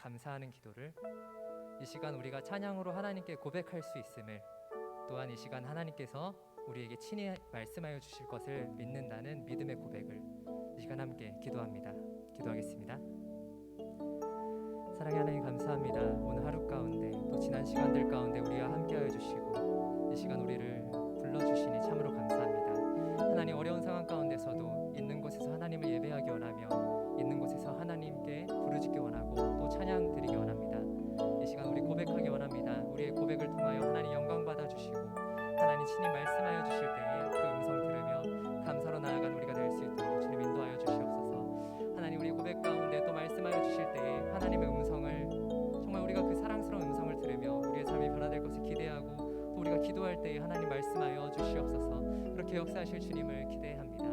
감사하는 기도를, 이 시간 우리가 찬양으로 하나님께 고백할 수 있음을, 또한 이 시간 하나님께서 우리에게 친히 말씀하여 주실 것을 믿는다는 믿음의 고백을 이 시간 함께 기도합니다. 기도하겠습니다. 사랑의 하나님, 감사합니다. 오늘 하루 가운데 또 지난 시간들 가운데 우리와 함께하여 주시고 이 시간 우리를 불러주시니 참으로 감사합니다. 하나님, 어려운 상황 가운데서도 있는 곳에서 하나님을 예배하기 원하며 있는 곳에서 하나님께 부르짖기 원하고 또 찬양 드리기 원합니다. 이 시간 우리 고백하기 원합니다. 우리의 고백을 통하여 하나님 영광 받아주시고 하나님 친히 말씀하여 주실 때에 그 음성 들으며 감사로 나아간 우리가 될 수 있도록 주님 인도하여 주시옵소서. 하나님, 우리 고백 가운데 또 말씀하여 주실 때에 하나님의 음성을, 정말 우리가 그 사랑스러운 음성을 들으며 우리의 삶이 변화될 것을 기대하고 또 우리가 기도할 때에 하나님 말씀하여 주시옵소서. 그렇게 역사하실 주님을 기대합니다.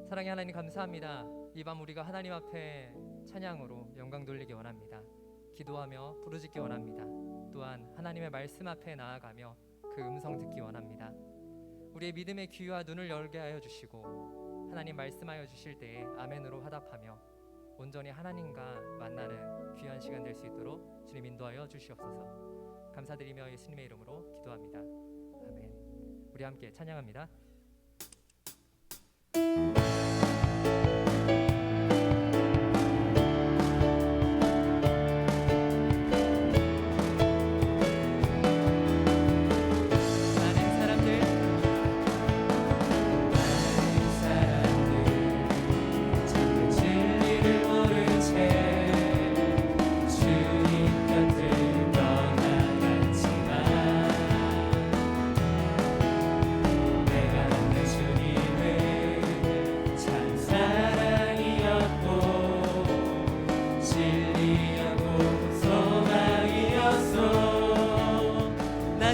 사랑의 하나님, 감사합니다. 이 밤 우리가 하나님 앞에 찬양으로 영광 돌리기 원합니다. 기도하며 부르짖기 원합니다. 또한 하나님의 말씀 앞에 나아가며 그 음성 듣기 원합니다. 우리의 믿음의 귀와 눈을 열게 하여 주시고 하나님 말씀하여 주실 때에 아멘으로 화답하며 온전히 하나님과 만나는 귀한 시간 될 수 있도록 주님 인도하여 주시옵소서. 감사드리며 예수님의 이름으로 기도합니다. 아멘. 우리 함께 찬양합니다.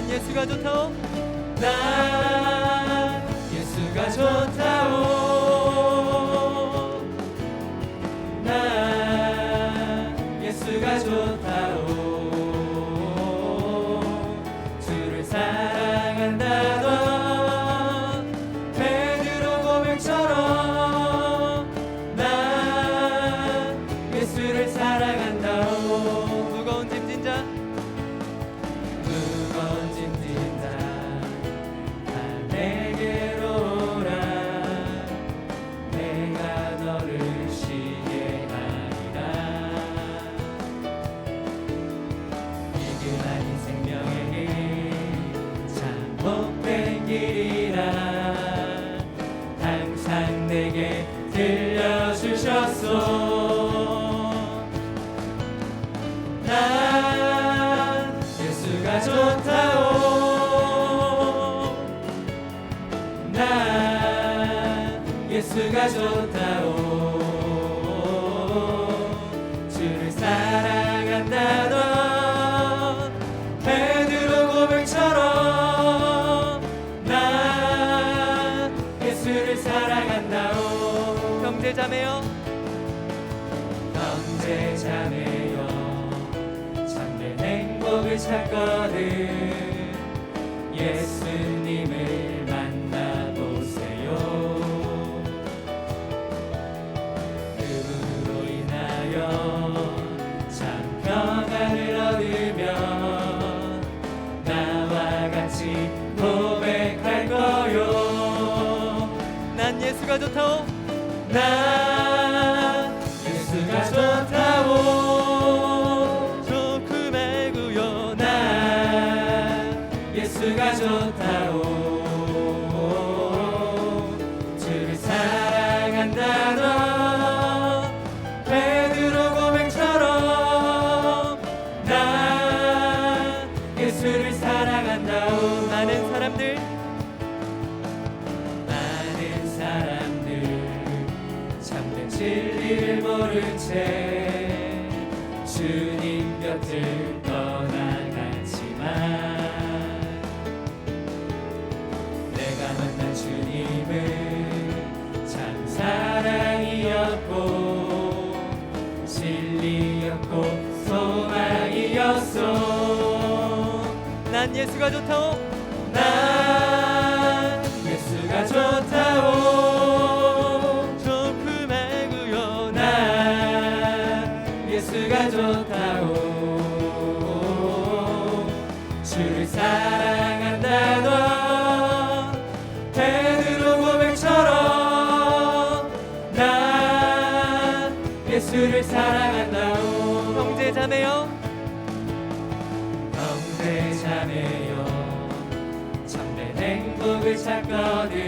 예수가 좋다오. 난 예수가 좋다오. 난 예수가 좋다오. 주를 사랑한다던 베드로 고백처럼 난 예수를 사랑한다오. 무거운 짐진 자, 항상 내게 들려주셨소. 난 예수가 좋다오. 난 예수가 좋다오. 주를 사랑한다던 베드로 고백처럼 난 예수를 사랑한다오. 형제자매여, 형제자매여, 참된 행복을 찾거든 예수님을 만나보세요. 그분으로 인하여 참 평안을 얻으며 나와 같이 고백할 거요. 난 예수가 좋다오. 난 예수가 좋다오. 좋고 말고요. 난 예수가 좋다오. 주를 사랑한다던 베드로 고백처럼 난 예수를 사랑한다오. 많은 사람들 참된 진리를 모른 채 주님 곁을 떠나갔지만 내가 만난 주님은 참 사랑이었고 진리였고 소망이었소. 난 예수가 좋다오. 난 예수가 좋다오. 좋고 말고요. 난 예수 예수를 사랑한다오. 형제 자매여, 형제 자매여, 참된 행복을 찾거든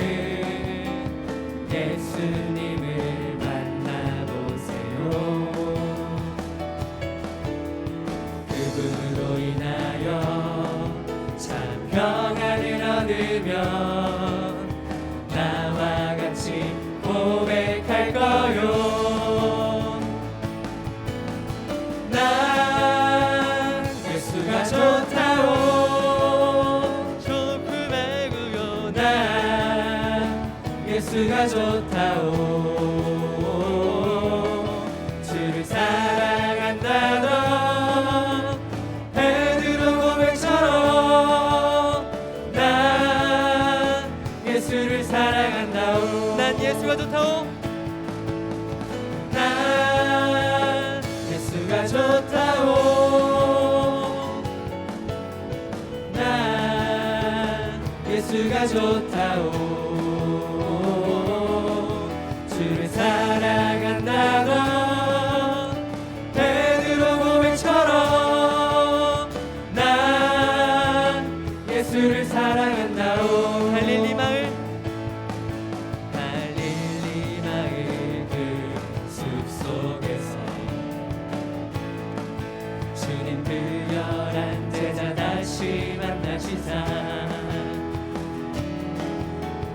예수님을 만나보세요. 그분으로 인하여 참 평안을 얻으면 나와 같이 고백할 거요. 난 예수가 좋다오. 좋고 말고요. 난 예수가 좋다오. 주를 사랑한다던 베드로 고백처럼 난 예수를 사랑한다오. 난 예수가 좋다오. 난 예수가 좋다오. 난 예수가 좋다오. 주를 사랑한다던 베드로 고백처럼 난 예수를 사랑한다오. 갈릴리 마을 그 숲속에서 주님 특별한 제자 다시 만나시사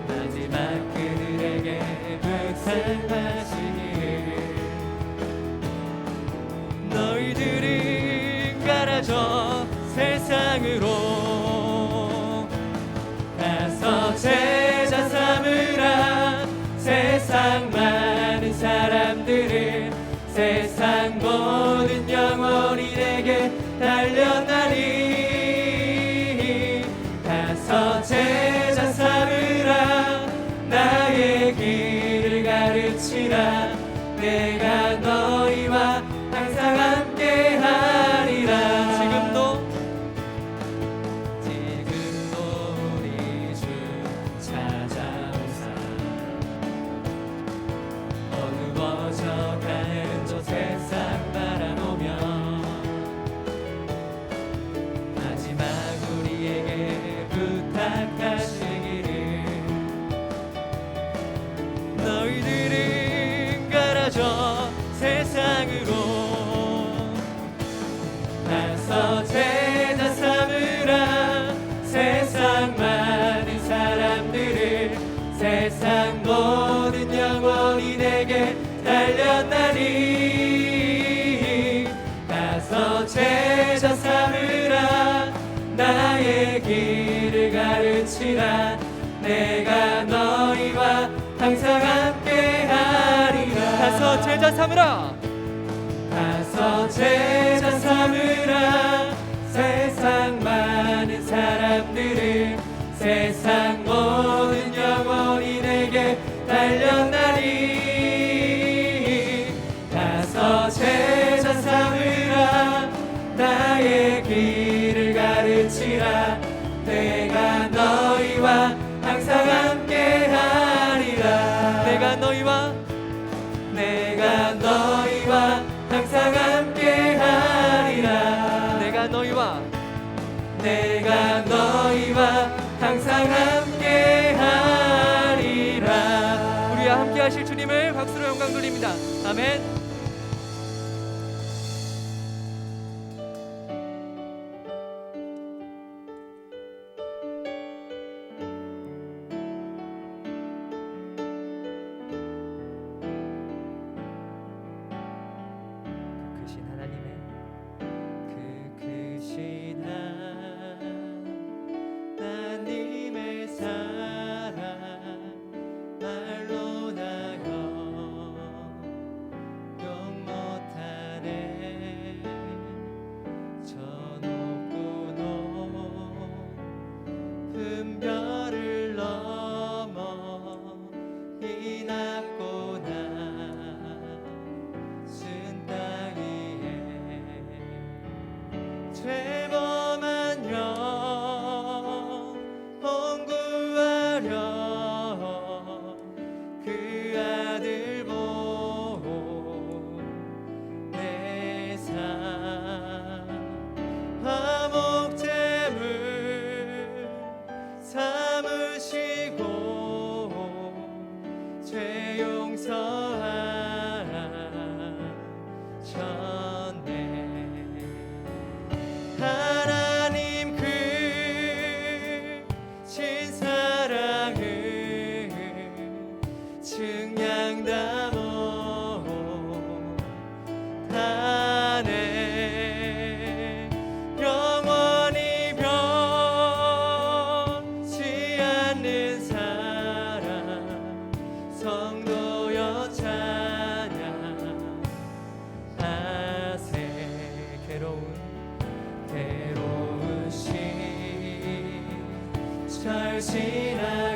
마지막 그들에게 묵상하시기를 너희들은 가라져 세상으로 가서 제자 삼으라. 세상 많은 사람들을 세상 모든 영혼이 내게 달려나니 가서 제자 삼으라. 나의 길을 가르치라. 내가 너희와 항상 함께하리라. 지금도 우리 주 찾아오사 어두워져가는 저 세상 바라보며 마지막 우리에게 부탁하시기를 너희들은 가라져 세상으로 가서 제자 삼으라. 세상 많은 사람들을 세상 모든 영혼이 내게 달려나니 가서 제자 삼으라. 나의 길을 가르치라. 내가 너희와 항상 함께하리라. 가서 제자 삼으라. 가서 제자 삼으라. 세상 많은 사람들을 세상 모든 영혼이 내게 달려나니 가서 제자 삼으라. 나의 길을 가르치라. 내가 너희와 항상 함께하리라. 내가 너희와 항상 함께하리라. 내가 너희와 항상 함께하리라. 우리와 함께하실 주님을 박수로 영광 돌립니다. 아멘.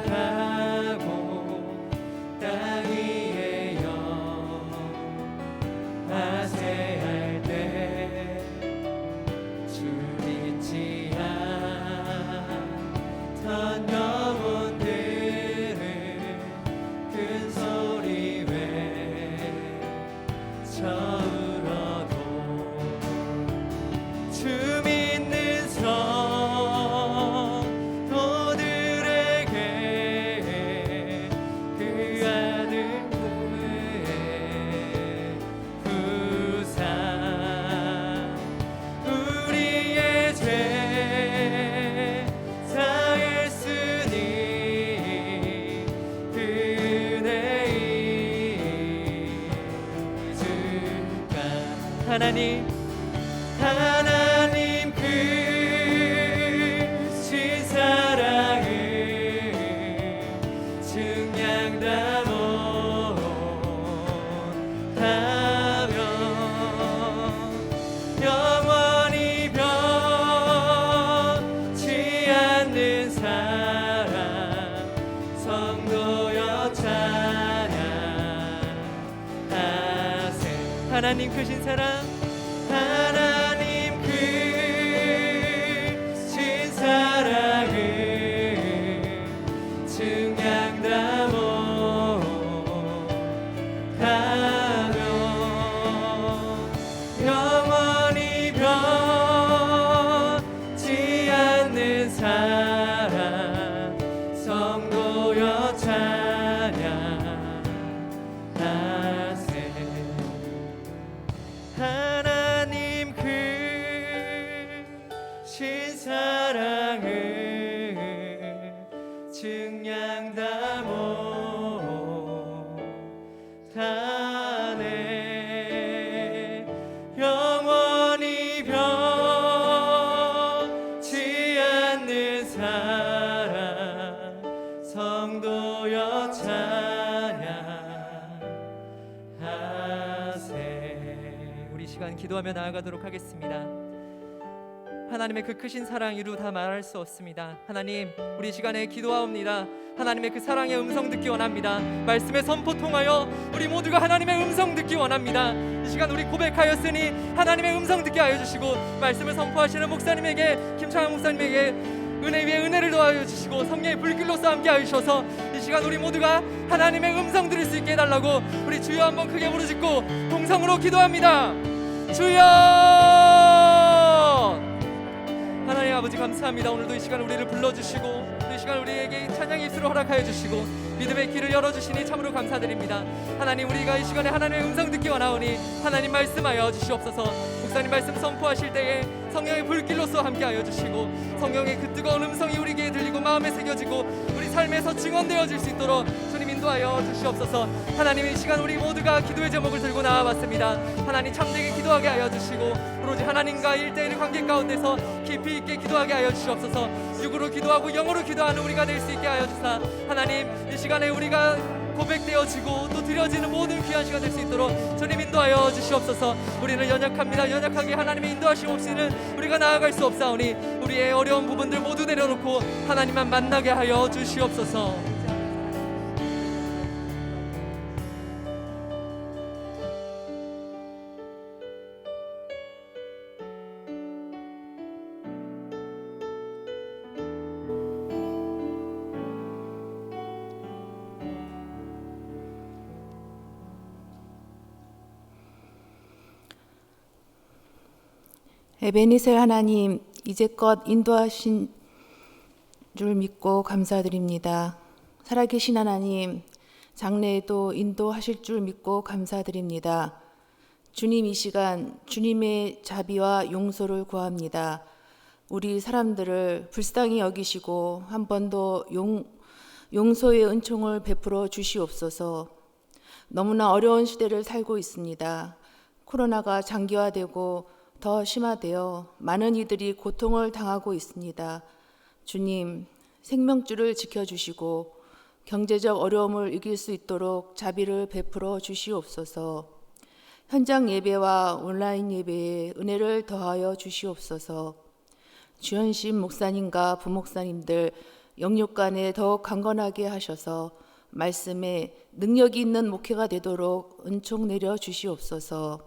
지나가고 땅 위에 영화세할 때 주 믿지 않던 영혼들을 큰 소리 외쳐 울어도 주 믿는 성도들에게 그 아들 구의 부상 우리의 죄 사했으니 그네의 주가 하나님 그 신사랑을 증량다 못하면 영원히 변치 않는 사랑 성도여 찬양하세 하나님 크신 사랑 하나님 그 신사랑을 증량다 못하면 영원히 변치 않는 사랑 성도여 찬양하세 하나님 그 신사랑을 증량다 못하네 영원히 변치 않는 사랑 성도여 찬양하세 우리 시간 기도하며 나아가도록 하겠습니다. 하나님의 그 크신 사랑 이루 다 말할 수 없습니다. 하나님 우리 시간에 기도하옵니다. 하나님의 그 사랑의 음성 듣기 원합니다. 말씀의 선포 통하여 우리 모두가 하나님의 음성 듣기 원합니다. 이 시간 우리 고백하였으니 하나님의 음성 듣게 하여 주시고 말씀을 선포하시는 목사님에게 김창환 목사님에게 은혜 위에 은혜를 더하여 주시고 성령의 불길로서 함께 하여 주셔서 이 시간 우리 모두가 하나님의 음성 들을 수 있게 해달라고 우리 주여 한번 크게 부르짖고 동성으로 기도합니다. 주여 하나님 아버지 감사합니다. 오늘도 이 시간 우리를 불러주시고 이 시간 우리에게 찬양의 입술을 허락하여 주시고 믿음의 길을 열어주시니 참으로 감사드립니다. 하나님 우리가 이 시간에 하나님의 음성 듣기 원하오니 하나님 말씀하여 주시옵소서. 목사님 말씀 선포하실 때에 성령의 불길로서 함께하여 주시고 성령의 그 뜨거운 음성이 우리 귀에 들리고 마음에 새겨지고 우리 삶에서 증언되어질 수 있도록 주님 인도하여 주시옵소서. 하나님 이 시간 우리 모두가 기도의 제목을 들고 나와봤습니다. 하나님 참되게 기도하게 하여 주시고 오로지 하나님과 1대1 관계 가운데서 깊이 있게 기도하게 하여 주시옵소서. 육으로 기도하고 영으로 기도하는 우리가 될 수 있게 하여 주사 하나님 이 시간에 우리가 고백되어지고 또 드려지는 모든 귀한 시간 될 수 있도록 주님 인도하여 주시옵소서. 우리는 연약합니다. 연약하게 하나님의 인도하심 없이는 우리가 나아갈 수 없사오니 우리의 어려운 부분들 모두 내려놓고 하나님만 만나게 하여 주시옵소서. 에베네셀 하나님, 이제껏 인도하신 줄 믿고 감사드립니다. 살아계신 하나님, 장래에도 인도하실 줄 믿고 감사드립니다. 주님, 이 시간 주님의 자비와 용서를 구합니다. 우리 사람들을 불쌍히 여기시고 한 번 더 용서의 은총을 베풀어 주시옵소서. 너무나 어려운 시대를 살고 있습니다. 코로나가 장기화되고 더 심화되어 많은 이들이 고통을 당하고 있습니다. 주님, 생명줄을 지켜주시고 경제적 어려움을 이길 수 있도록 자비를 베풀어 주시옵소서. 현장 예배와 온라인 예배에 은혜를 더하여 주시옵소서. 주현심 목사님과 부목사님들, 영육간에 더욱 강건하게 하셔서 말씀에 능력이 있는 목회가 되도록 은총 내려 주시옵소서.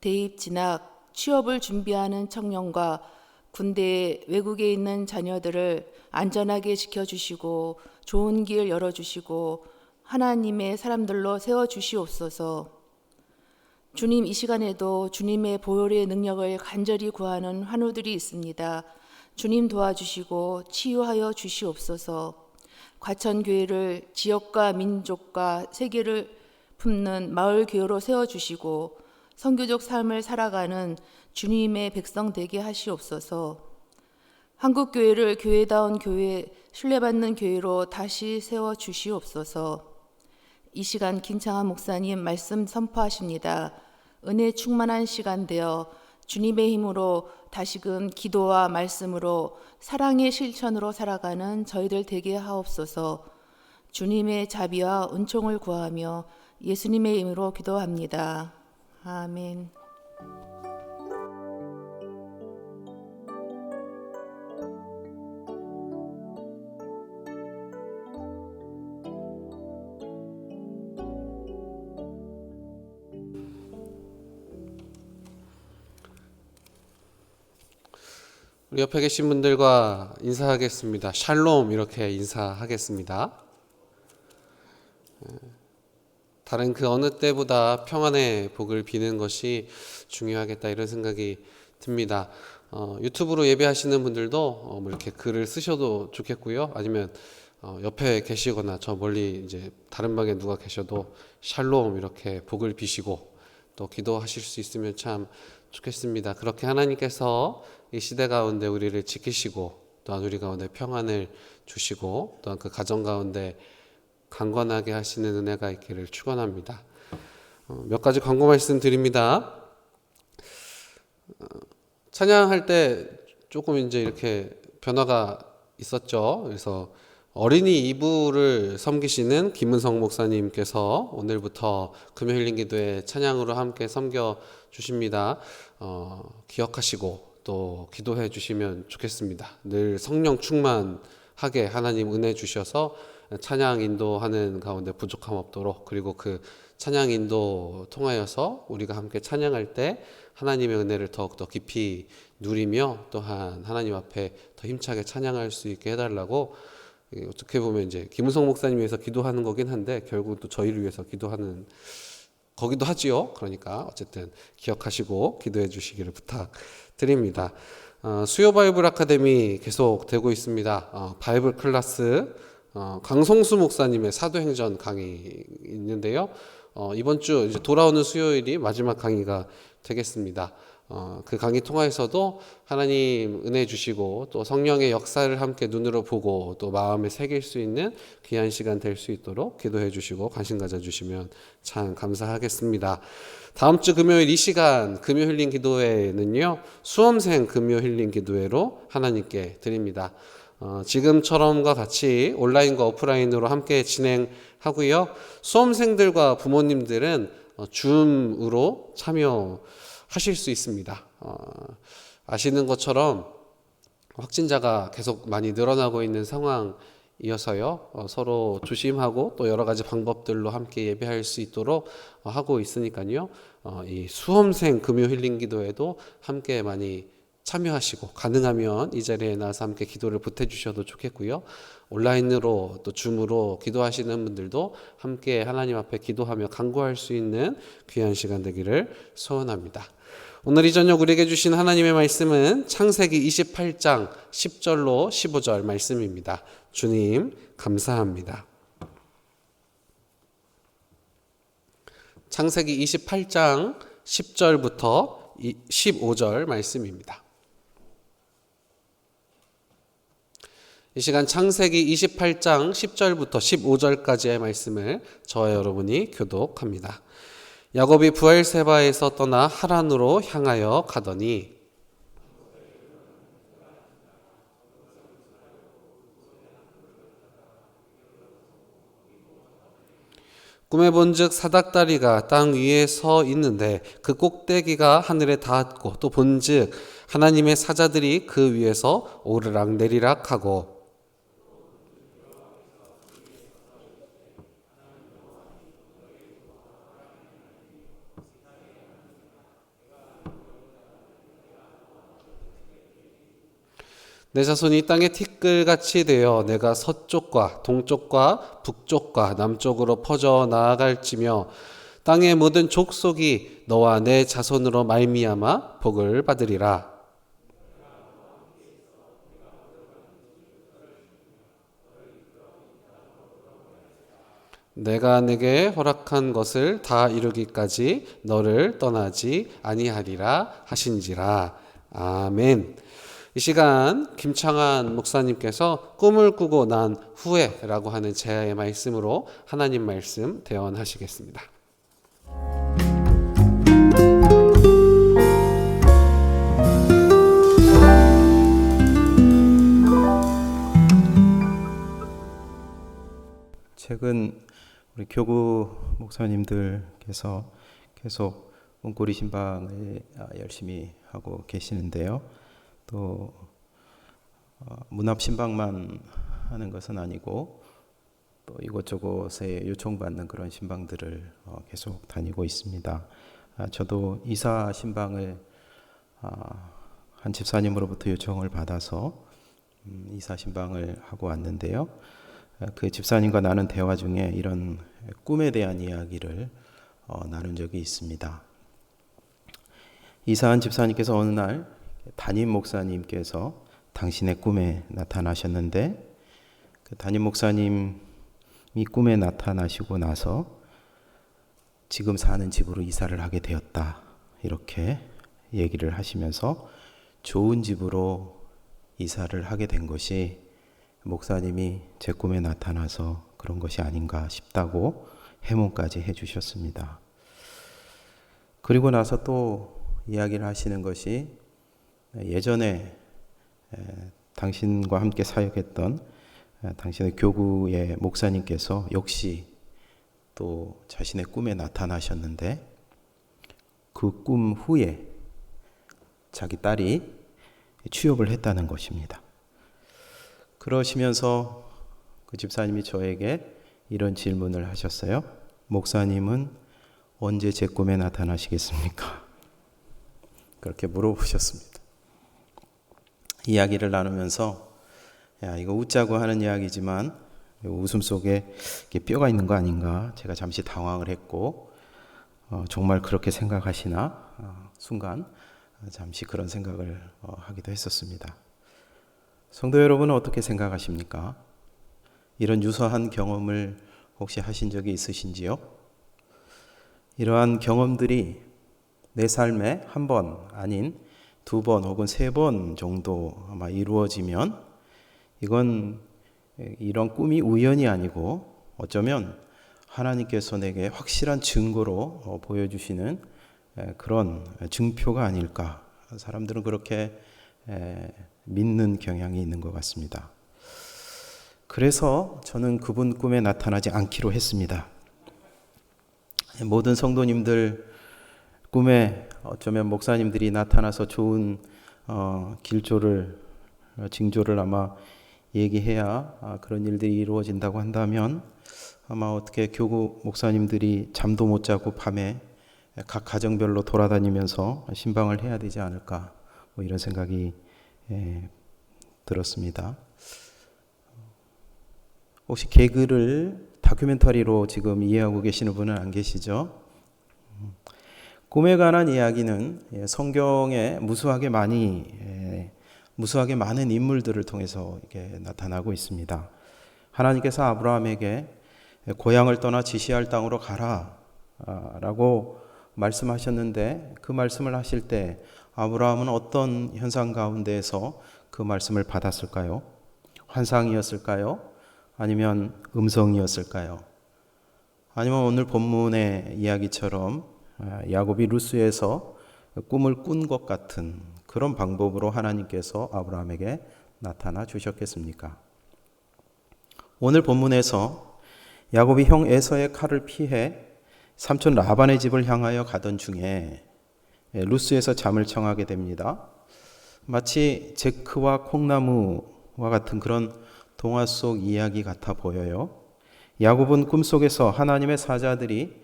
대입 진학, 취업을 준비하는 청년과 군대 외국에 있는 자녀들을 안전하게 지켜주시고 좋은 길 열어주시고 하나님의 사람들로 세워주시옵소서. 주님, 이 시간에도 주님의 보혈의 능력을 간절히 구하는 환우들이 있습니다. 주님 도와주시고 치유하여 주시옵소서. 과천교회를 지역과 민족과 세계를 품는 마을교회로 세워주시고 선교적 삶을 살아가는 주님의 백성 되게 하시옵소서. 한국교회를 교회다운 교회, 신뢰받는 교회로 다시 세워주시옵소서. 이 시간 김창환 목사님 말씀 선포하십니다. 은혜 충만한 시간 되어 주님의 힘으로 다시금 기도와 말씀으로 사랑의 실천으로 살아가는 저희들 되게 하옵소서. 주님의 자비와 은총을 구하며 예수님의 이름으로 기도합니다. 아멘. 우리 옆에 계신 분들과 인사하겠습니다. 샬롬 이렇게 인사하겠습니다. 다른 그 어느 때보다 평안의 복을 비는 것이 중요하겠다 이런 생각이 듭니다. 유튜브로 예배하시는 분들도 뭐 이렇게 글을 쓰셔도 좋겠고요. 아니면 옆에 계시거나 저 멀리 이제 다른 방에 누가 계셔도 샬롬 이렇게 복을 비시고 또 기도하실 수 있으면 참 좋겠습니다. 그렇게 하나님께서 이 시대 가운데 우리를 지키시고 또한 우리 가운데 평안을 주시고 또한 그 가정 가운데 강건하게 하시는 은혜가 있기를 축원합니다. 몇 가지 광고 말씀 드립니다. 찬양할 때 조금 이제 이렇게 변화가 있었죠. 그래서 어린이 2부를 섬기시는 김은성 목사님께서 오늘부터 금요일 기도회 찬양으로 함께 섬겨 주십니다. 기억하시고 또 기도해 주시면 좋겠습니다. 늘 성령 충만하게 하나님 은혜 주셔서 찬양 인도하는 가운데 부족함 없도록, 그리고 그 찬양 인도 통하여서 우리가 함께 찬양할 때 하나님의 은혜를 더욱더 깊이 누리며 또한 하나님 앞에 더 힘차게 찬양할 수 있게 해달라고, 어떻게 보면 이제 김은성 목사님 위해서 기도하는 거긴 한데 결국 또 저희를 위해서 기도하는 거기도 하지요. 그러니까 어쨌든 기억하시고 기도해 주시기를 부탁드립니다. 수요 바이블 아카데미 계속 되고 있습니다. 바이블 클래스 강성수 목사님의 사도행전 강의 있는데요. 이번 주 이제 돌아오는 수요일이 마지막 강의가 되겠습니다. 그 강의 통하여서도 하나님 은혜 주시고 또 성령의 역사를 함께 눈으로 보고 또 마음에 새길 수 있는 귀한 시간 될 수 있도록 기도해 주시고 관심 가져 주시면 참 감사하겠습니다. 다음 주 금요일 이 시간 금요 힐링 기도회는요, 수험생 금요 힐링 기도회로 하나님께 드립니다. 지금처럼과 같이 온라인과 오프라인으로 함께 진행하고요. 수험생들과 부모님들은 줌으로 참여하실 수 있습니다. 아시는 것처럼 확진자가 계속 많이 늘어나고 있는 상황이어서요. 서로 조심하고 또 여러 가지 방법들로 함께 예배할 수 있도록 하고 있으니까요. 이 수험생 금요 힐링 기도에도 함께 많이 참여하시고 가능하면 이 자리에 나와서 함께 기도를 보태주셔도 좋겠고요. 온라인으로 또 줌으로 기도하시는 분들도 함께 하나님 앞에 기도하며 간구할 수 있는 귀한 시간 되기를 소원합니다. 오늘 이 저녁 우리에게 주신 하나님의 말씀은 창세기 28장 10절로 15절 말씀입니다. 주님 감사합니다. 창세기 28장 10절부터 15절 말씀입니다. 이 시간 창세기 28장 10절부터 15절까지의 말씀을 저와 여러분이 교독합니다. 야곱이 브엘세바에서 떠나 하란으로 향하여 가더니 꿈에 본즉 사닥다리가 땅 위에 서 있는데 그 꼭대기가 하늘에 닿았고 또 본즉 하나님의 사자들이 그 위에서 오르락 내리락 하고 내 자손이 땅의 티끌같이 되어 내가 서쪽과 동쪽과 북쪽과 남쪽으로 퍼져 나아갈지며 땅의 모든 족속이 너와 내 자손으로 말미암아 복을 받으리라. 내가 내게 허락한 것을 다 이루기까지 너를 떠나지 아니하리라 하신지라. 아멘. 이 시간 김창한 목사님께서 꿈을 꾸고 난 후에라고 하는 제야의 말씀으로 하나님 말씀 대언하시겠습니다. 최근 우리 교구 목사님들께서 계속 문고리 신방을 열심히 하고 계시는데요. 또 문합 신방만 하는 것은 아니고 또 이곳저곳에 요청받는 그런 신방들을 계속 다니고 있습니다. 저도 이사 신방을 한 집사님으로부터 요청을 받아서 이사 신방을 하고 왔는데요. 그 집사님과 나눈 대화 중에 이런 꿈에 대한 이야기를 나눈 적이 있습니다. 이사한 집사님께서 어느 날 담임 목사님께서 당신의 꿈에 나타나셨는데 그 담임 목사님이 꿈에 나타나시고 나서 지금 사는 집으로 이사를 하게 되었다, 이렇게 얘기를 하시면서 좋은 집으로 이사를 하게 된 것이 목사님이 제 꿈에 나타나서 그런 것이 아닌가 싶다고 해몽까지 해주셨습니다. 그리고 나서 또 이야기를 하시는 것이 예전에 당신과 함께 사역했던 당신의 교구의 목사님께서 역시 또 자신의 꿈에 나타나셨는데 그 꿈 후에 자기 딸이 취업을 했다는 것입니다. 그러시면서 그 집사님이 저에게 이런 질문을 하셨어요. 목사님은 언제 제 꿈에 나타나시겠습니까? 그렇게 물어보셨습니다. 이야기를 나누면서 이거 웃자고 하는 이야기지만 웃음 속에 뼈가 있는 거 아닌가 제가 잠시 당황을 했고 정말 그렇게 생각하시나 순간 잠시 그런 생각을 하기도 했었습니다. 성도 여러분은 어떻게 생각하십니까? 이런 유사한 경험을 혹시 하신 적이 있으신지요? 이러한 경험들이 내 삶에 한 번 아닌 두 번 혹은 세 번 정도 아마 이루어지면 이건 이런 꿈이 우연이 아니고 어쩌면 하나님께서 내게 확실한 증거로 보여주시는 그런 증표가 아닐까. 사람들은 그렇게 믿는 경향이 있는 것 같습니다. 그래서 저는 그분 꿈에 나타나지 않기로 했습니다. 모든 성도님들 꿈에 어쩌면 목사님들이 나타나서 좋은 징조를 아마 얘기해야 그런 일들이 이루어진다고 한다면 아마 어떻게 교구 목사님들이 잠도 못 자고 밤에 각 가정별로 돌아다니면서 신방을 해야 되지 않을까, 뭐 이런 생각이 들었습니다. 혹시 개그를 다큐멘터리로 지금 이해하고 계시는 분은 안 계시죠? 꿈에 관한 이야기는 성경에 무수하게 많은 인물들을 통해서 이렇게 나타나고 있습니다. 하나님께서 아브라함에게 고향을 떠나 지시할 땅으로 가라 라고 말씀하셨는데 그 말씀을 하실 때 아브라함은 어떤 현상 가운데에서 그 말씀을 받았을까요? 환상이었을까요? 아니면 음성이었을까요? 아니면 오늘 본문의 이야기처럼 야곱이 루스에서 꿈을 꾼 것 같은 그런 방법으로 하나님께서 아브라함에게 나타나 주셨겠습니까? 오늘 본문에서 야곱이 형 에서의 칼을 피해 삼촌 라반의 집을 향하여 가던 중에 루스에서 잠을 청하게 됩니다. 마치 제크와 콩나무와 같은 그런 동화 속 이야기 같아 보여요. 야곱은 꿈속에서 하나님의 사자들이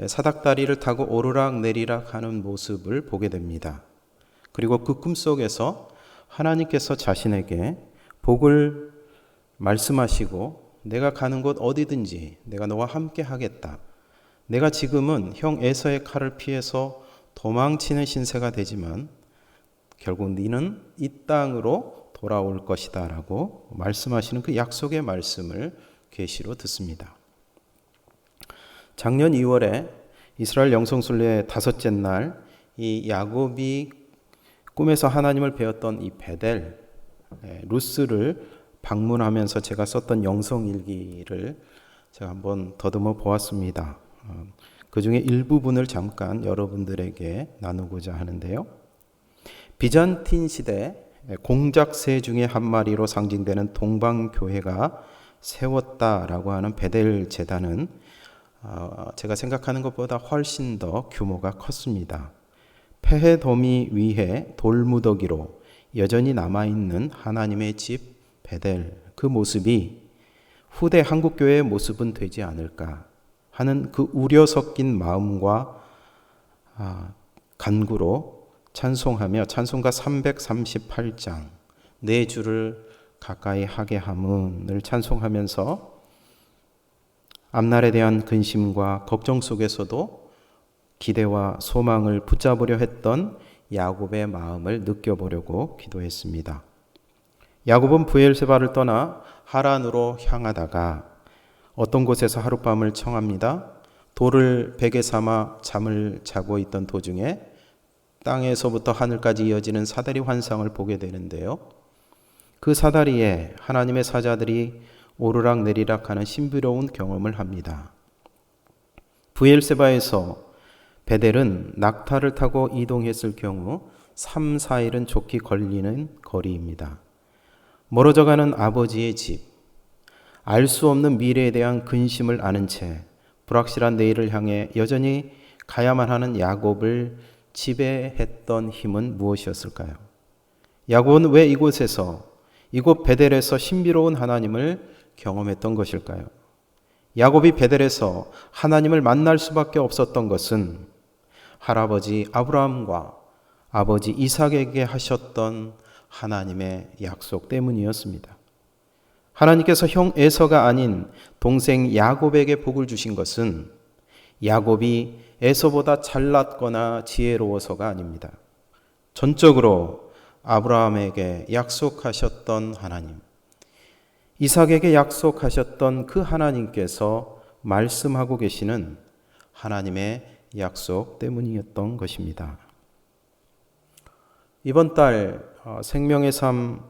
사닥다리를 타고 오르락 내리락 하는 모습을 보게 됩니다. 그리고 그 꿈속에서 하나님께서 자신에게 복을 말씀하시고 내가 가는 곳 어디든지 내가 너와 함께 하겠다. 내가 지금은 형 에서의 칼을 피해서 도망치는 신세가 되지만 결국 너는 이 땅으로 돌아올 것이다 라고 말씀하시는 그 약속의 말씀을 계시로 듣습니다. 작년 2월에 이스라엘 영성순례의 5째 날 이 야곱이 꿈에서 하나님을 배웠던 이 베델 루스를 방문하면서 제가 썼던 영성일기를 제가 한번 더듬어 보았습니다. 그 중에 일부분을 잠깐 여러분들에게 나누고자 하는데요. 비잔틴 시대 공작새 중에 한 마리로 상징되는 동방교회가 세웠다라고 하는 베델 제단은 제가 생각하는 것보다 훨씬 더 규모가 컸습니다. 폐해도미 위에 돌무더기로 여전히 남아있는 하나님의 집 베델, 그 모습이 후대 한국교회의 모습은 되지 않을까 하는 그 우려 섞인 마음과 간구로 찬송하며 찬송가 338장 내 주를 가까이 하게 함을 찬송하면서 앞날에 대한 근심과 걱정 속에서도 기대와 소망을 붙잡으려 했던 야곱의 마음을 느껴보려고 기도했습니다. 야곱은 브엘세바를 떠나 하란으로 향하다가 어떤 곳에서 하룻밤을 청합니다. 돌을 베개 삼아 잠을 자고 있던 도중에 땅에서부터 하늘까지 이어지는 사다리 환상을 보게 되는데요. 그 사다리에 하나님의 사자들이 오르락 내리락 하는 신비로운 경험을 합니다. 브엘세바에서 베델은 낙타를 타고 이동했을 경우 3, 4일은 좋게 걸리는 거리입니다. 멀어져가는 아버지의 집, 알 수 없는 미래에 대한 근심을 아는 채 불확실한 내일을 향해 여전히 가야만 하는 야곱을 지배했던 힘은 무엇이었을까요? 야곱은 왜 이곳에서, 이곳 베델에서 신비로운 하나님을 경험했던 것일까요? 야곱이 베델에서 하나님을 만날 수밖에 없었던 것은 할아버지 아브라함과 아버지 이삭에게 하셨던 하나님의 약속 때문이었습니다. 하나님께서 형 에서가 아닌 동생 야곱에게 복을 주신 것은 야곱이 에서보다 잘났거나 지혜로워서가 아닙니다. 전적으로 아브라함에게 약속하셨던 하나님, 이삭에게 약속하셨던 그 하나님께서 말씀하고 계시는 하나님의 약속 때문이었던 것입니다. 이번 달 생명의 삶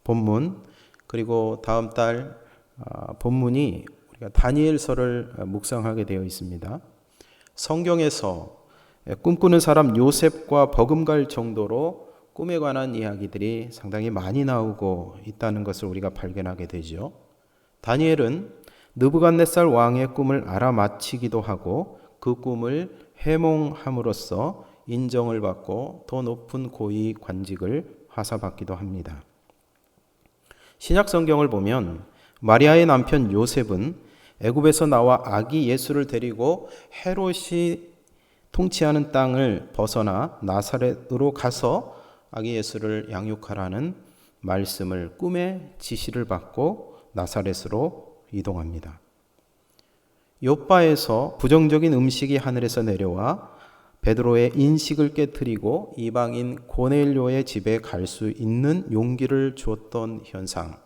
본문 그리고 다음 달 본문이 우리가 다니엘서를 묵상하게 되어 있습니다. 성경에서 꿈꾸는 사람 요셉과 버금갈 정도로 꿈에 관한 이야기들이 상당히 많이 나오고 있다는 것을 우리가 발견하게 되죠. 다니엘은 느부갓네살 왕의 꿈을 알아맞히기도 하고 그 꿈을 해몽함으로써 인정을 받고 더 높은 고위 관직을 하사받기도 합니다. 신약 성경을 보면 마리아의 남편 요셉은 애굽에서 나와 아기 예수를 데리고 헤롯이 통치하는 땅을 벗어나 나사렛으로 가서 아기 예수를 양육하라는 말씀을 꿈에 지시를 받고 나사렛으로 이동합니다. 욥바에서 부정적인 음식이 하늘에서 내려와 베드로의 인식을 깨트리고 이방인 고넬료의 집에 갈 수 있는 용기를 주었던 현상,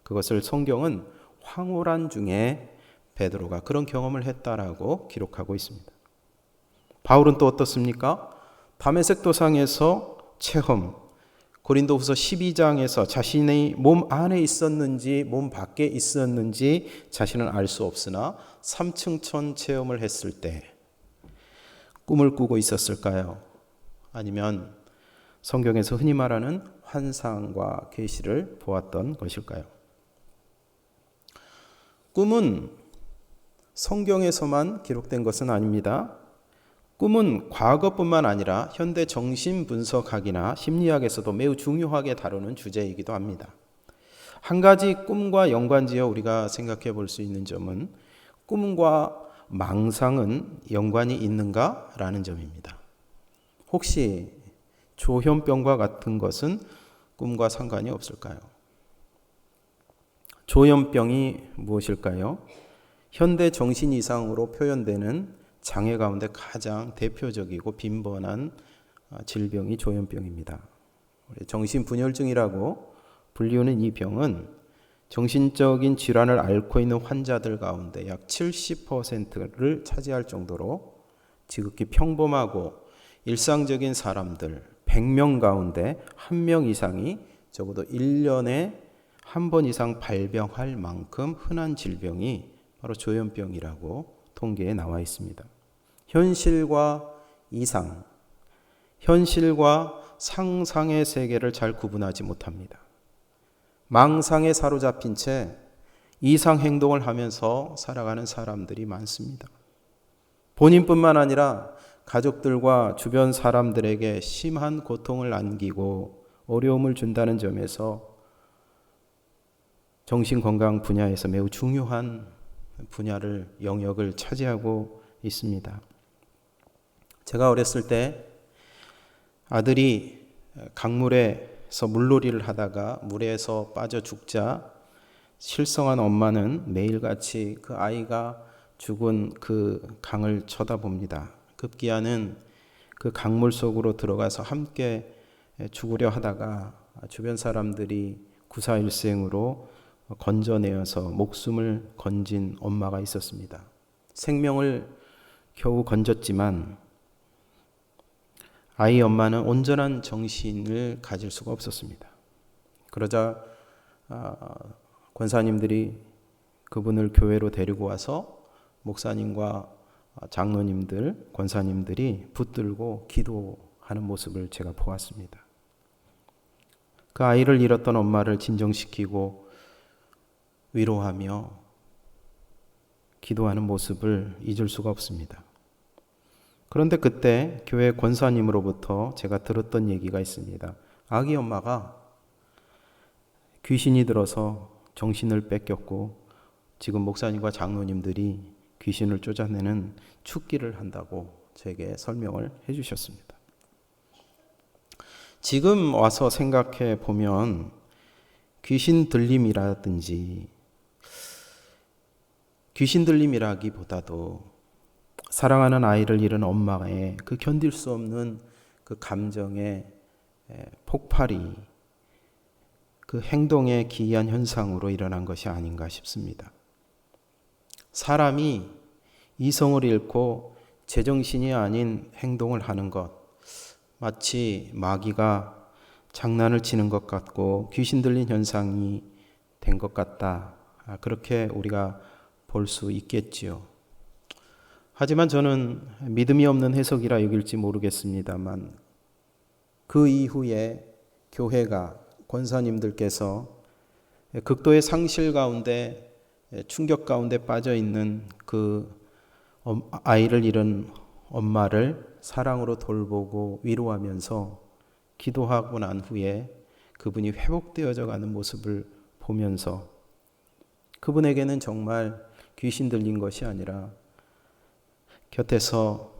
그것을 성경은 황홀한 중에 베드로가 그런 경험을 했다라고 기록하고 있습니다. 바울은 또 어떻습니까? 다메섹 도상에서 체험, 고린도후서 12장에서 자신의 몸 안에 있었는지 몸 밖에 있었는지 자신은 알 수 없으나 3층천 체험을 했을 때 꿈을 꾸고 있었을까요? 아니면 성경에서 흔히 말하는 환상과 계시를 보았던 것일까요? 꿈은 성경에서만 기록된 것은 아닙니다. 꿈은 과거뿐만 아니라 현대 정신분석학이나 심리학에서도 매우 중요하게 다루는 주제이기도 합니다. 한 가지 꿈과 연관지어 우리가 생각해 볼 수 있는 점은 꿈과 망상은 연관이 있는가라는 점입니다. 혹시 조현병과 같은 것은 꿈과 상관이 없을까요? 조현병이 무엇일까요? 현대 정신 이상으로 표현되는 장애 가운데 가장 대표적이고 빈번한 질병이 조현병입니다. 정신분열증이라고 불리우는 이 병은 정신적인 질환을 앓고 있는 환자들 가운데 약 70%를 차지할 정도로 지극히 평범하고 일상적인 사람들 100명 가운데 1명 이상이 적어도 1년에 한 번 이상 발병할 만큼 흔한 질병이 바로 조현병이라고 통계에 나와 있습니다. 현실과 이상, 현실과 상상의 세계를 잘 구분하지 못합니다. 망상에 사로잡힌 채 이상 행동을 하면서 살아가는 사람들이 많습니다. 본인뿐만 아니라 가족들과 주변 사람들에게 심한 고통을 안기고 어려움을 준다는 점에서 정신건강 분야에서 매우 중요한 분야를 영역을 차지하고 있습니다. 제가 어렸을 때 아들이 강물에서 물놀이를 하다가 물에서 빠져 죽자 실성한 엄마는 매일같이 그 아이가 죽은 그 강을 쳐다봅니다. 급기야는 그 강물 속으로 들어가서 함께 죽으려 하다가 주변 사람들이 구사일생으로 건져내어서 목숨을 건진 엄마가 있었습니다. 생명을 겨우 건졌지만 아이 엄마는 온전한 정신을 가질 수가 없었습니다. 그러자 권사님들이 그분을 교회로 데리고 와서 목사님과 장로님들, 권사님들이 붙들고 기도하는 모습을 제가 보았습니다. 그 아이를 잃었던 엄마를 진정시키고 위로하며 기도하는 모습을 잊을 수가 없습니다. 그런데 그때 교회 권사님으로부터 제가 들었던 얘기가 있습니다. 아기 엄마가 귀신이 들어서 정신을 뺏겼고 지금 목사님과 장로님들이 귀신을 쫓아내는 축기를 한다고 제게 설명을 해주셨습니다. 지금 와서 생각해 보면 귀신 들림이라든지 귀신 들림이라기보다도 사랑하는 아이를 잃은 엄마의 그 견딜 수 없는 그 감정의 폭발이 그 행동의 기이한 현상으로 일어난 것이 아닌가 싶습니다. 사람이 이성을 잃고 제정신이 아닌 행동을 하는 것, 마치 마귀가 장난을 치는 것 같고 귀신 들린 현상이 된 것 같다. 그렇게 우리가 볼 수 있겠지요. 하지만 저는 믿음이 없는 해석이라 여길지 모르겠습니다만 그 이후에 교회가 권사님들께서 극도의 상실 가운데 충격 가운데 빠져 있는 그 아이를 잃은 엄마를 사랑으로 돌보고 위로하면서 기도하고 난 후에 그분이 회복되어져 가는 모습을 보면서 그분에게는 정말 귀신 들린 것이 아니라 곁에서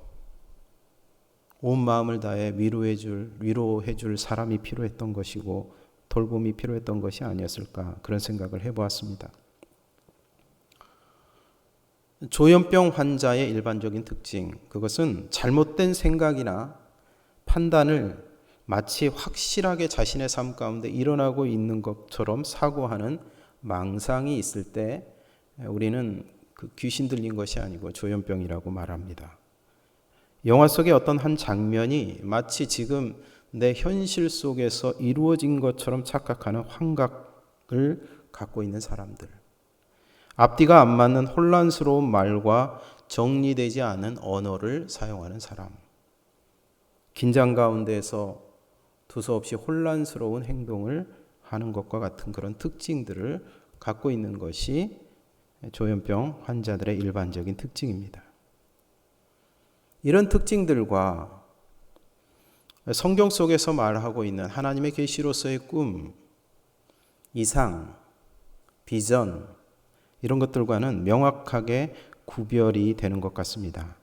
온 마음을 다해 위로해 줄 사람이 필요했던 것이고 돌봄이 필요했던 것이 아니었을까 그런 생각을 해보았습니다. 조현병 환자의 일반적인 특징, 그것은 잘못된 생각이나 판단을 마치 확실하게 자신의 삶 가운데 일어나고 있는 것처럼 사고하는 망상이 있을 때 우리는 그 귀신 들린 것이 아니고 조현병이라고 말합니다. 영화 속의 어떤 한 장면이 마치 지금 내 현실 속에서 이루어진 것처럼 착각하는 환각을 갖고 있는 사람들. 앞뒤가 안 맞는 혼란스러운 말과 정리되지 않은 언어를 사용하는 사람. 긴장 가운데서 두서없이 혼란스러운 행동을 하는 것과 같은 그런 특징들을 갖고 있는 것이 조현병 환자들의 일반적인 특징입니다. 이런 특징들과 성경 속에서 말하고 있는 하나님의 계시로서의 꿈, 이상, 비전 이런 것들과는 명확하게 구별이 되는 것 같습니다.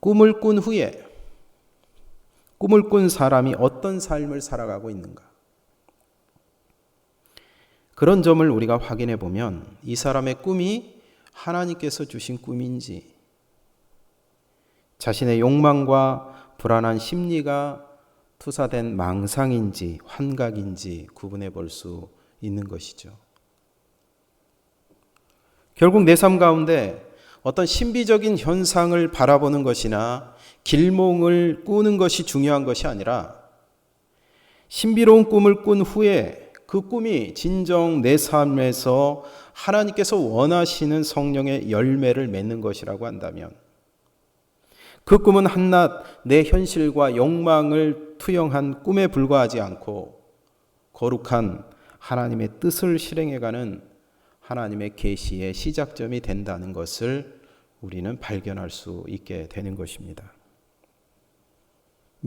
꿈을 꾼 후에 꿈을 꾼 사람이 어떤 삶을 살아가고 있는가? 그런 점을 우리가 확인해 보면 이 사람의 꿈이 하나님께서 주신 꿈인지, 자신의 욕망과 불안한 심리가 투사된 망상인지 환각인지 구분해 볼 수 있는 것이죠. 결국 내 삶 가운데 어떤 신비적인 현상을 바라보는 것이나 길몽을 꾸는 것이 중요한 것이 아니라, 신비로운 꿈을 꾼 후에 그 꿈이 진정 내 삶에서 하나님께서 원하시는 성령의 열매를 맺는 것이라고 한다면, 그 꿈은 한낱 내 현실과 욕망을 투영한 꿈에 불과하지 않고 거룩한 하나님의 뜻을 실행해가는 하나님의 계시의 시작점이 된다는 것을 우리는 발견할 수 있게 되는 것입니다.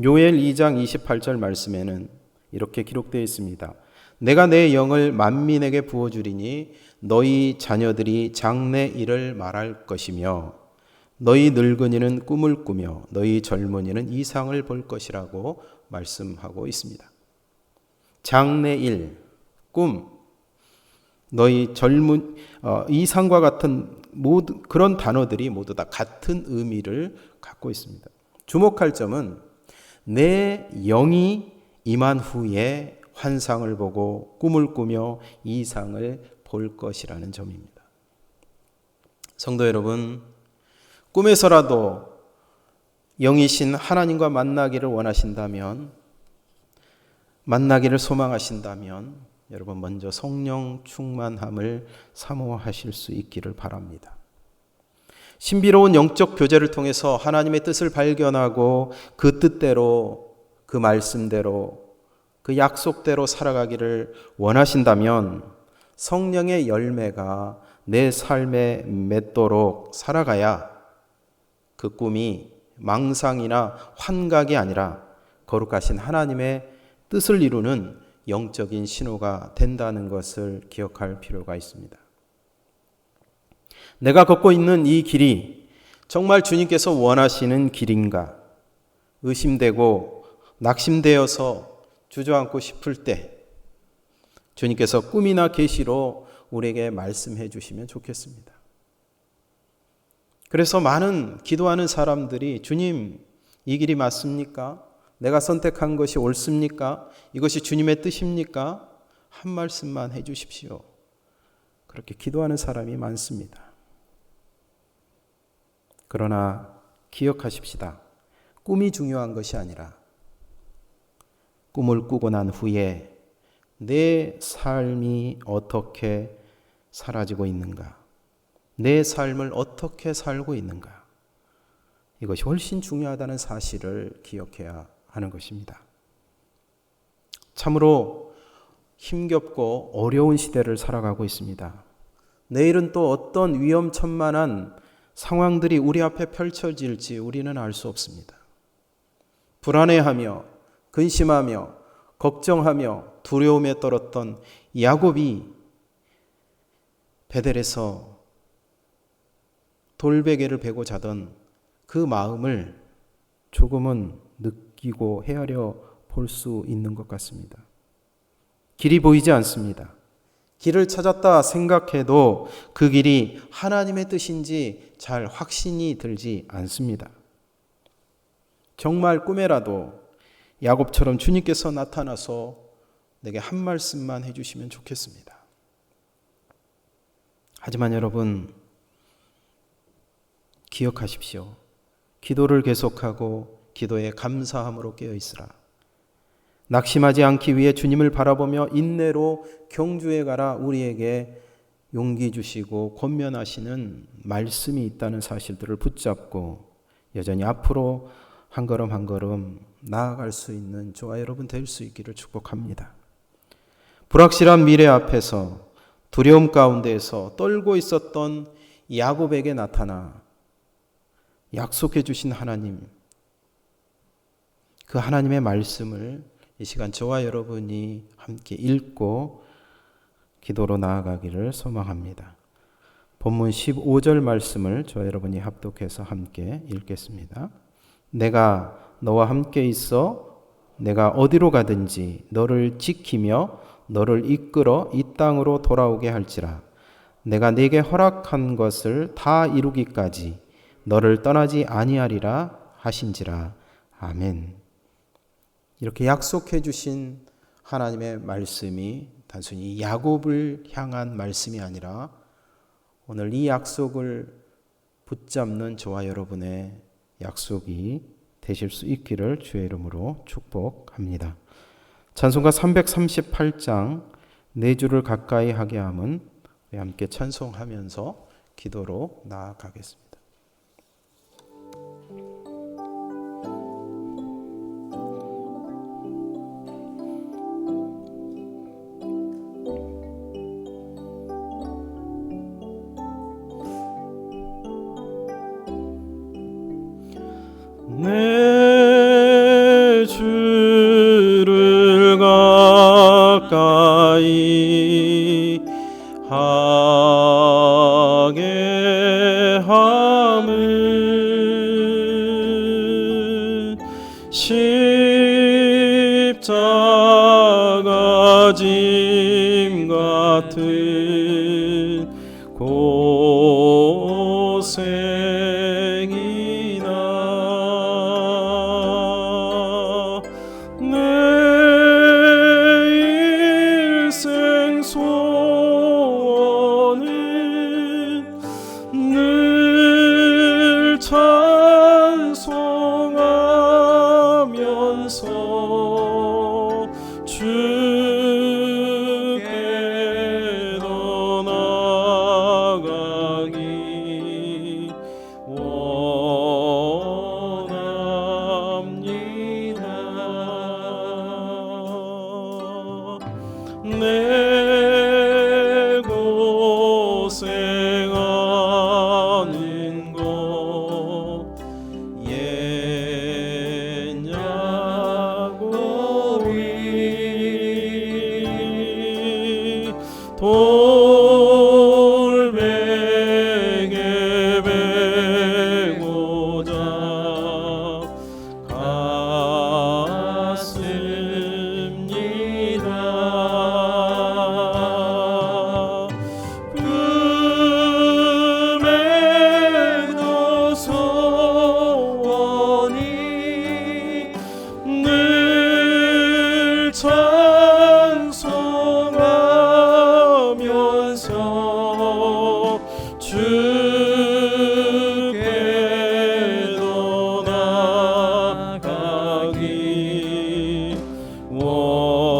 요엘 2장 28절 말씀에는 이렇게 기록되어 있습니다. 내가 내 영을 만민에게 부어주리니 너희 자녀들이 장래 일을 말할 것이며 너희 늙은이는 꿈을 꾸며 너희 젊은이는 이상을 볼 것이라고 말씀하고 있습니다. 장래 일, 꿈, 너희 젊은 이상과 같은 모든 그런 단어들이 모두 다 같은 의미를 갖고 있습니다. 주목할 점은 내 영이 임한 후에 환상을 보고 꿈을 꾸며 이상을 볼 것이라는 점입니다. 성도 여러분, 꿈에서라도 영이신 하나님과 만나기를 원하신다면, 만나기를 소망하신다면 여러분 먼저 성령 충만함을 사모하실 수 있기를 바랍니다. 신비로운 영적 교제를 통해서 하나님의 뜻을 발견하고 그 뜻대로, 그 말씀대로, 그 약속대로 살아가기를 원하신다면 성령의 열매가 내 삶에 맺도록 살아가야 그 꿈이 망상이나 환각이 아니라 거룩하신 하나님의 뜻을 이루는 영적인 신호가 된다는 것을 기억할 필요가 있습니다. 내가 걷고 있는 이 길이 정말 주님께서 원하시는 길인가 의심되고 낙심되어서 주저앉고 싶을 때 주님께서 꿈이나 계시로 우리에게 말씀해 주시면 좋겠습니다. 그래서 많은 기도하는 사람들이 주님, 이 길이 맞습니까? 내가 선택한 것이 옳습니까? 이것이 주님의 뜻입니까? 한 말씀만 해 주십시오. 그렇게 기도하는 사람이 많습니다. 그러나 기억하십시다. 꿈이 중요한 것이 아니라 꿈을 꾸고 난 후에 내 삶이 어떻게 사라지고 있는가? 내 삶을 어떻게 살고 있는가? 이것이 훨씬 중요하다는 사실을 기억해야 하는 것입니다. 참으로 힘겹고 어려운 시대를 살아가고 있습니다. 내일은 또 어떤 위험천만한 상황들이 우리 앞에 펼쳐질지 우리는 알 수 없습니다. 불안해하며 근심하며 걱정하며 두려움에 떨었던 야곱이 베델에서 돌베개를 베고 자던 그 마음을 조금은 느끼고 헤아려 볼 수 있는 것 같습니다. 길이 보이지 않습니다. 길을 찾았다 생각해도 그 길이 하나님의 뜻인지 잘 확신이 들지 않습니다. 정말 꿈에라도 야곱처럼 주님께서 나타나서 내게 한 말씀만 해주시면 좋겠습니다. 하지만 여러분, 기억하십시오. 기도를 계속하고 기도에 감사함으로 깨어있으라. 낙심하지 않기 위해 주님을 바라보며 인내로 경주해 가라 우리에게 용기 주시고 권면하시는 말씀이 있다는 사실들을 붙잡고 여전히 앞으로 한 걸음 한 걸음 나아갈 수 있는 저와 여러분 될 수 있기를 축복합니다. 불확실한 미래 앞에서 두려움 가운데에서 떨고 있었던 야곱에게 나타나 약속해 주신 하나님, 그 하나님의 말씀을 이 시간 저와 여러분이 함께 읽고 기도로 나아가기를 소망합니다. 본문 15절 말씀을 저와 여러분이 합독해서 함께 읽겠습니다. 내가 너와 함께 있어 내가 어디로 가든지 너를 지키며 너를 이끌어 이 땅으로 돌아오게 할지라. 내가 네게 허락한 것을 다 이루기까지 너를 떠나지 아니하리라 하신지라. 아멘. 이렇게 약속해 주신 하나님의 말씀이 단순히 야곱을 향한 말씀이 아니라 오늘 이 약속을 붙잡는 저와 여러분의 약속이 되실 수 있기를 주의 이름으로 축복합니다. 찬송가 338장 내 주를 가까이 하게 함은 우리 함께 찬송하면서 기도로 나아가겠습니다. 내 주를 가까이 하게 함은 십자가 짐 같은 고생이나 내 일생 소원은 늘 찬송하면서 주께 더 나아가기 원합니다. 내 고생하는 것 옛 야곱이 돌베개 베고자 갔습니다. 꿈에도 소원이 늘 찬송하면서 주께 더 나아가기 원합니다.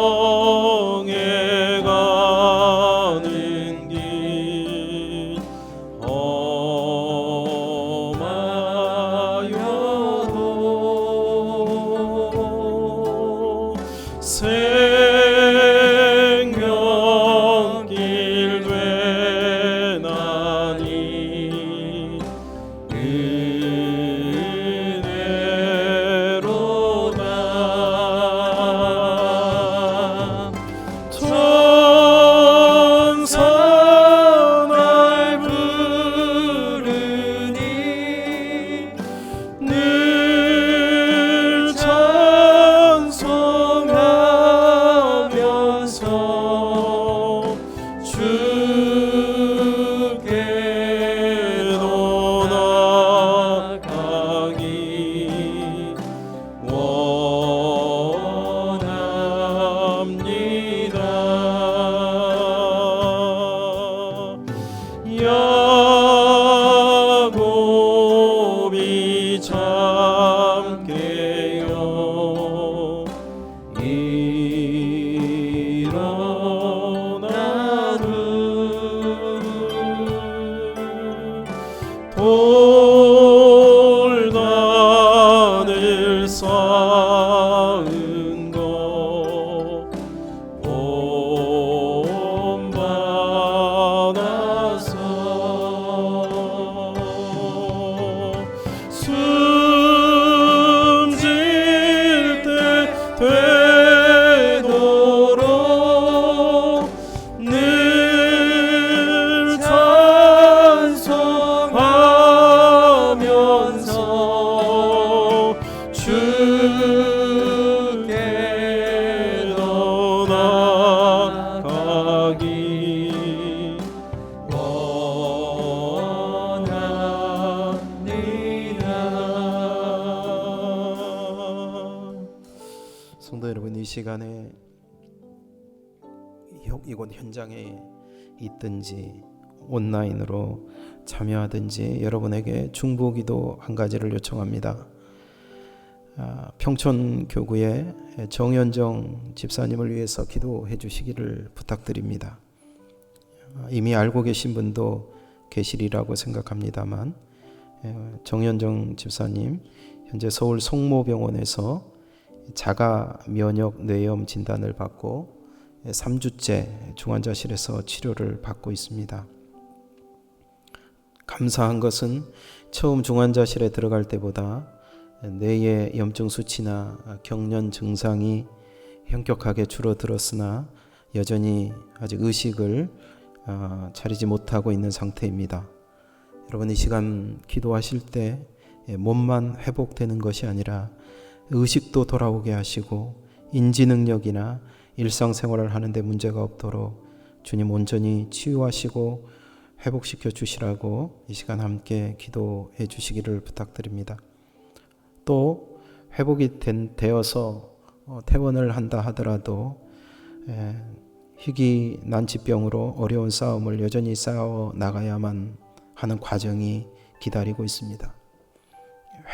천성에 가는 길 험하여도 생명길 되나니 은혜로다. 천사 날 부르니 늘 찬송하면서 주께 더 나아가기 원합니다. 야곱이 참 깨어 일어나는 돌단을 쌓은 것 본받아서 숨질 때 되도록 시간에 이곳 현장에 있든지 온라인으로 참여하든지 여러분에게 중보기도 한 가지를 요청합니다. 평촌교구의 정현정 집사님을 위해서 기도해 주시기를 부탁드립니다. 이미 알고 계신 분도 계시리라고 생각합니다만 정현정 집사님 현재 서울 성모병원에서 자가 면역 뇌염 진단을 받고 3주째 중환자실에서 치료를 받고 있습니다. 감사한 것은 처음 중환자실에 들어갈 때보다 뇌의 염증 수치나 경련 증상이 현격하게 줄어들었으나 여전히 아직 의식을 차리지 못하고 있는 상태입니다. 여러분, 이 시간 기도하실 때 몸만 회복되는 것이 아니라 의식도 돌아오게 하시고 인지 능력이나 일상생활을 하는데 문제가 없도록 주님 온전히 치유하시고 회복시켜 주시라고 이 시간 함께 기도해 주시기를 부탁드립니다. 또 회복이 되어서 퇴원을 한다 하더라도 희귀 난치병으로 어려운 싸움을 여전히 싸워 나가야만 하는 과정이 기다리고 있습니다.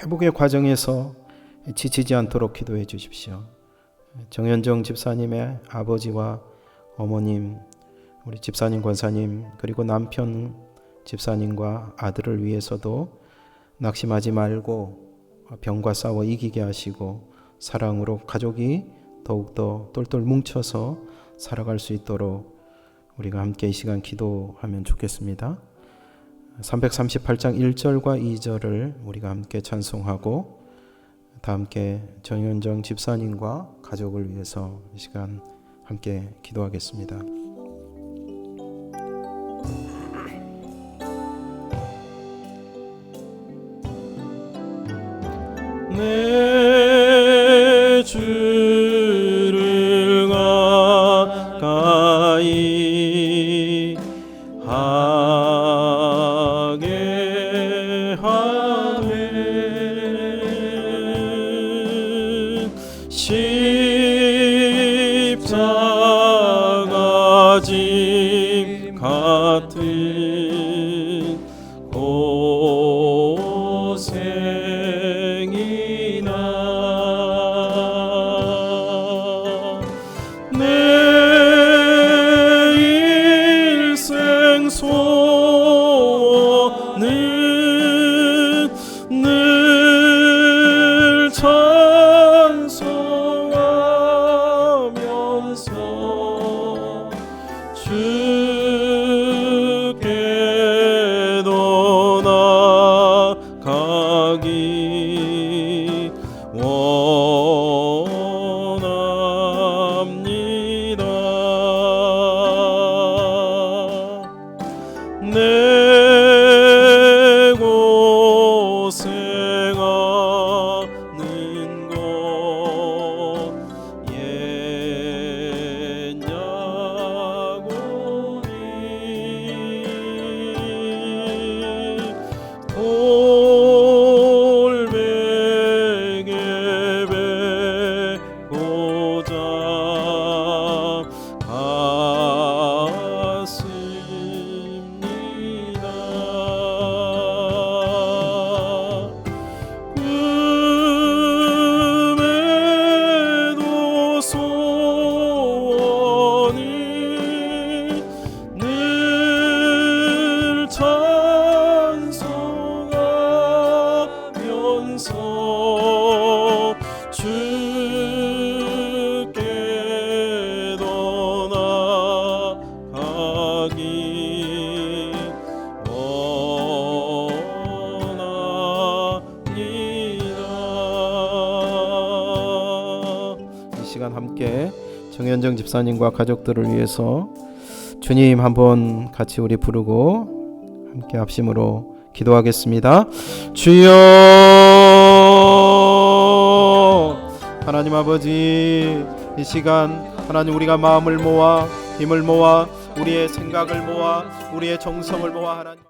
회복의 과정에서 지치지 않도록 기도해 주십시오. 정현정 집사님의 아버지와 어머님, 우리 집사님 권사님, 그리고 남편 집사님과 아들을 위해서도 낙심하지 말고 병과 싸워 이기게 하시고 사랑으로 가족이 더욱더 똘똘 뭉쳐서 살아갈 수 있도록 우리가 함께 이 시간 기도하면 좋겠습니다. 338장 1절과 2절을 우리가 함께 찬송하고 다 함께 정현정 집사님과 가족을 위해서 이 시간 함께 기도하겠습니다. 내 주를 가까이 하게 하네 십자가 짐 같은 고생이나 내 일생 소원은 늘 찬송하면서 주께도 나가기 원합니다. 내 고생하는 것 옛냐고니 돌베개 베고자 갔습니다. 꿈에도 소원이 늘 찬송하면서 주께도 나가기 원합니다. 이 시간 함께 정현정 집사님과 가족들을 위해서 주님 한번 같이 우리 부르고 함께 합심으로 기도하겠습니다. 주여, 하나님 아버지, 이 시간 하나님 우리가 마음을 모아 힘을 모아 우리의 생각을 모아 우리의 정성을 모아 하나님